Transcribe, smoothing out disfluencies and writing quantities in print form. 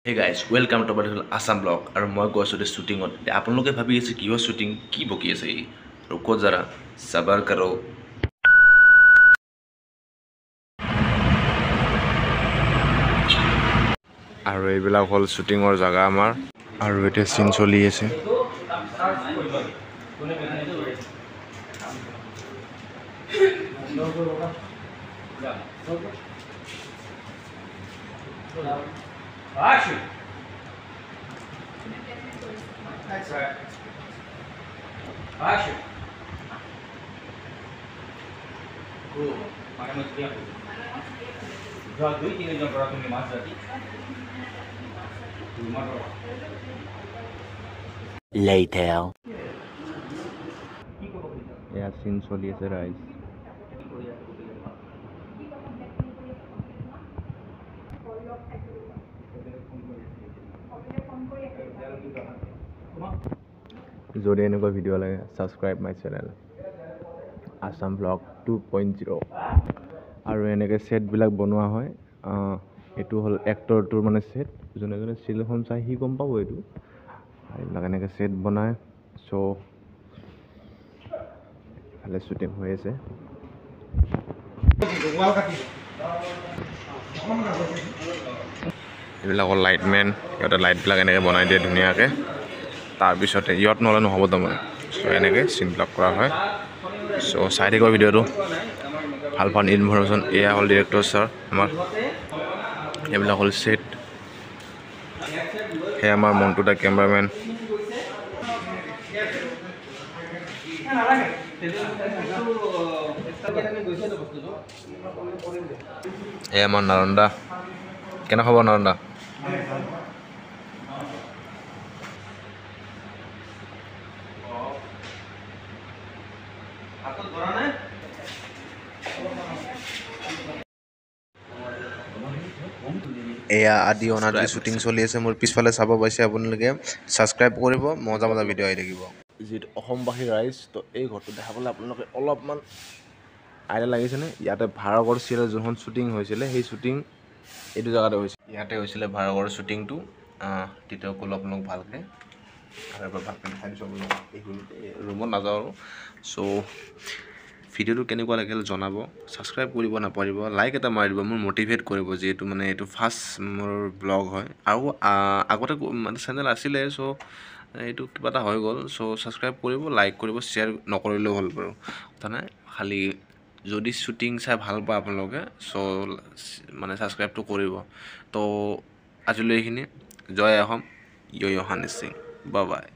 Hey guys, welcome to our Assam blog. আৰু মই গৈছোঁ শ্বুটিঙত। আপোনালোকে ভাবি আছে কিহৰ শ্বুটিং, কি বকি আছে ই? ৰুকো জৰা, সবাৰ কৰো। আৰু এইবিলাক হ'ল শ্বুটিঙৰ জাগা আমাৰ। আৰু এতিয়া চিন চলি আছে। Action. That's right. Action. Cool. Mana mesti aku. Jual duit ini jam berapa ni mas tadi? Later. Yeah, scene choli ase guys. যদি এনেকুৱা ভিডিঅ' লাগে subscribe my channel Assam blog 2.0 আৰু এনেকৈ ছেটবিলাক বনোৱা হয়। এইটো হ'ল এক্টৰটোৰ মানে ছেট, যোনে যোনে চিৰিয়েলখন চাই সি গম পাব এইটো। এইবিলাক এনেকৈ ছেট বনায়। চ' ভালে শ্বুটিং হৈ আছে। এইবিলাকৰ লাইটমেন, সিহঁতে লাইটবিলাক এনেকৈ বনাই দিয়ে ধুনীয়াকৈ। তাৰপিছতে ইয়াত নহ'লে নহ'ব তাৰমানে। চ' এনেকৈ চিনবিলাক কৰা হয়। চ' চাই থাকিব ভিডিঅ'টো, ভাল ভাল ইনফৰমেশ্যন। এয়া হ'ল ডিৰেক্টৰ ছাৰ আমাৰ। এইবিলাক হ'ল ছেট। সেয়া আমাৰ মণ্টু দা কেমেৰামেন। এয়া আমাৰ নাৰন্দা। কেনে খবৰ নাৰন্দা? এয়া আদি অনাদি শ্বুটিং চলি আছে। মোৰ পিছফালে চাব পাইছে আপোনালোকে। ছাবস্ক্ৰাইব কৰিব, মজা মজা ভিডিঅ' আহি থাকিব। যিহেতু অসমবাসী ৰাইজ, তো এই ঘৰটো দেখাবলৈ আপোনালোকে অলপমান আইডিয়া লাগিছেনে? ইয়াতে ভাড়াঘৰ চিৰিয়েল যোনখন শ্বুটিং হৈছিলে, সেই শ্বুটিং এইটো জেগাতে হৈছিলে। ইয়াতে হৈছিলে ভাড়াঘৰ শ্বুটিংটো। তেতিয়া ক'লোঁ আপোনালোক ভালকৈ, আৰু এবাৰ ভালকৈ দেখাই দিছোঁ আপোনালোক। এইখিনিতে ৰুমত নাযাওঁ আৰু। চ' ভিডিঅ'টো কেনেকুৱা লাগিল জনাব, ছাবস্ক্ৰাইব কৰিব নাপাহৰিব, লাইক এটা মাৰি দিব, মোৰ মটিভেট কৰিব। যিহেতু মানে এইটো ফাৰ্ষ্ট মোৰ ব্লগ হয়, আৰু আগতে মানে চেনেল আছিলে। চ' এইটো কিবা এটা হৈ গ'ল। চ' ছাবস্ক্ৰাইব কৰিব, লাইক কৰিব, শ্বেয়াৰ নকৰিলেও হ'ল বাৰু, কথা নাই। খালি যদি শ্বুটিং চাই ভাল পায় আপোনালোকে, চ' মানে ছাবস্ক্ৰাইবটো কৰিব। তো আজিলৈ এইখিনি। জয় অসম, য়ো হানি সিং, বাই বাই।